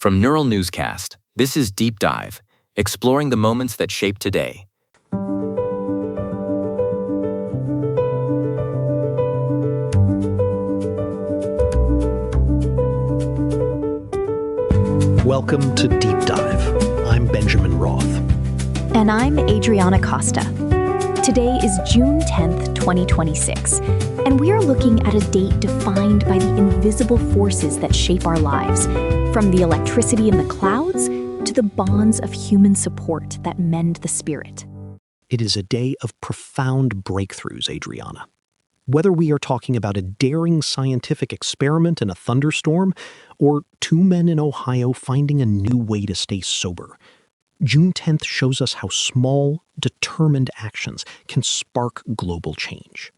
From Neural Newscast, this is Deep Dive, exploring the moments that shape today. Welcome to Deep Dive. I'm Benjamin Roth. And I'm Adriana Costa. Today is June 10th, 2026, and we are looking at a date defined by the invisible forces that shape our lives, from the electricity in the clouds to the bonds of human support that mend the spirit. It is a day of profound breakthroughs, Adriana. Whether we are talking about a daring scientific experiment in a thunderstorm, or two men in Ohio finding a new way to stay sober, June 10th shows us how small, determined actions can spark global change.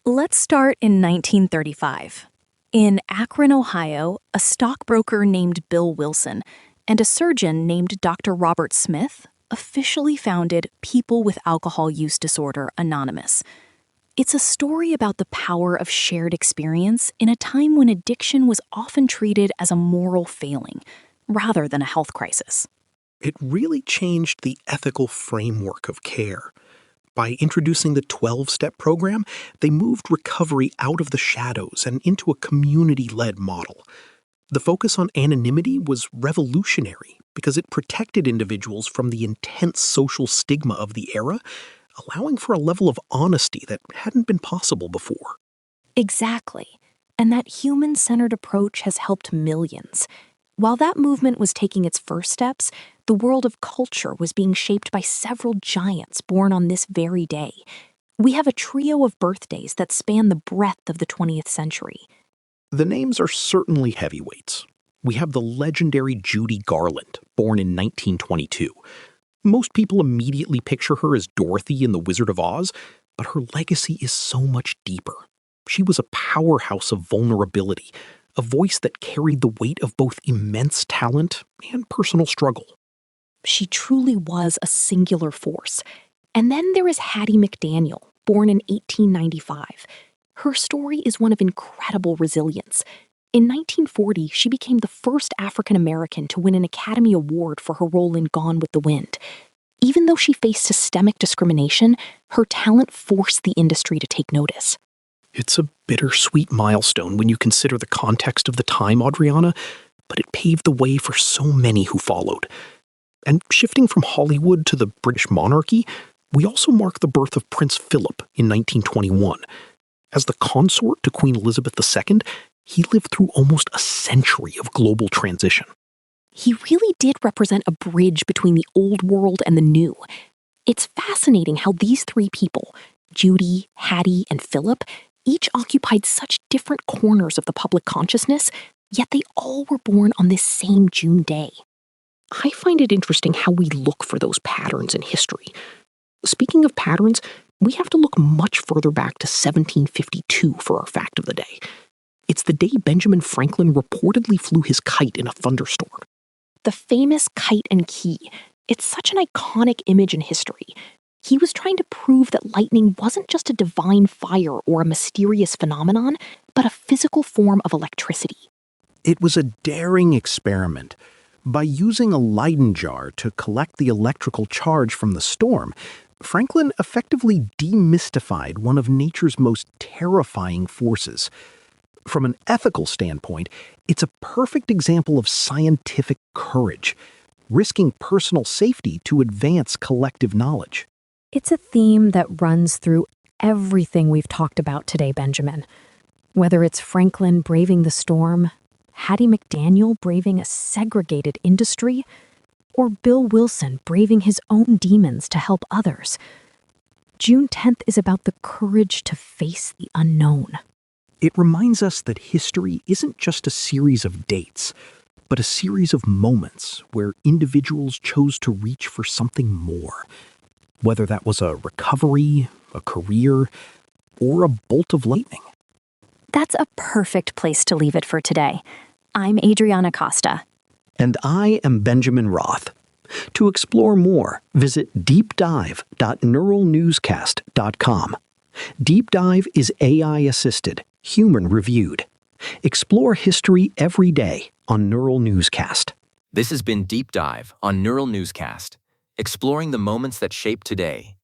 Let's start in 1935. In Akron, Ohio, a stockbroker named Bill Wilson and a surgeon named Dr. Robert Smith officially founded People with Alcohol Use Disorder Anonymous. It's a story about the power of shared experience in a time when addiction was often treated as a moral failing, rather than a health crisis. It really changed the ethical framework of care. By introducing the 12-step program, they moved recovery out of the shadows and into a community-led model. The focus on anonymity was revolutionary because it protected individuals from the intense social stigma of the era, allowing for a level of honesty that hadn't been possible before. Exactly. And that human-centered approach has helped millions. While that movement was taking its first steps, the world of culture was being shaped by several giants born on this very day. We have a trio of birthdays that span the breadth of the 20th century. The names are certainly heavyweights. We have the legendary Judy Garland, born in 1922. Most people immediately picture her as Dorothy in The Wizard of Oz, but her legacy is so much deeper. She was a powerhouse of vulnerability, a voice that carried the weight of both immense talent and personal struggle. She truly was a singular force. And then there is Hattie McDaniel, born in 1895. Her story is one of incredible resilience. In 1940, she became the first African American to win an Academy Award for her role in Gone with the Wind. Even though she faced systemic discrimination, her talent forced the industry to take notice. It's a bittersweet milestone when you consider the context of the time, Adriana, but it paved the way for so many who followed. And shifting from Hollywood to the British monarchy, we also mark the birth of Prince Philip in 1921. As the consort to Queen Elizabeth II, he lived through almost a century of global transition. He really did represent a bridge between the old world and the new. It's fascinating how these three people, Judy, Hattie, and Philip, each occupied such different corners of the public consciousness, yet they all were born on this same June day. I find it interesting how we look for those patterns in history. Speaking of patterns, we have to look much further back to 1752 for our fact of the day. It's the day Benjamin Franklin reportedly flew his kite in a thunderstorm. The famous kite and key. It's such an iconic image in history. He was trying to prove that lightning wasn't just a divine fire or a mysterious phenomenon, but a physical form of electricity. It was a daring experiment. By using a Leyden jar to collect the electrical charge from the storm, Franklin effectively demystified one of nature's most terrifying forces. From an ethical standpoint, it's a perfect example of scientific courage, risking personal safety to advance collective knowledge. It's a theme that runs through everything we've talked about today, Benjamin. Whether it's Franklin braving the storm, Hattie McDaniel braving a segregated industry, or Bill Wilson braving his own demons to help others. June 10th is about the courage to face the unknown. It reminds us that history isn't just a series of dates, but a series of moments where individuals chose to reach for something more. Whether that was a recovery, a career, or a bolt of lightning. That's a perfect place to leave it for today. I'm Adriana Costa. And I am Benjamin Roth. To explore more, visit deepdive.neuralnewscast.com. Deep Dive is AI-assisted, human-reviewed. Explore history every day on Neural Newscast. This has been Deep Dive on Neural Newscast, exploring the moments that shape today.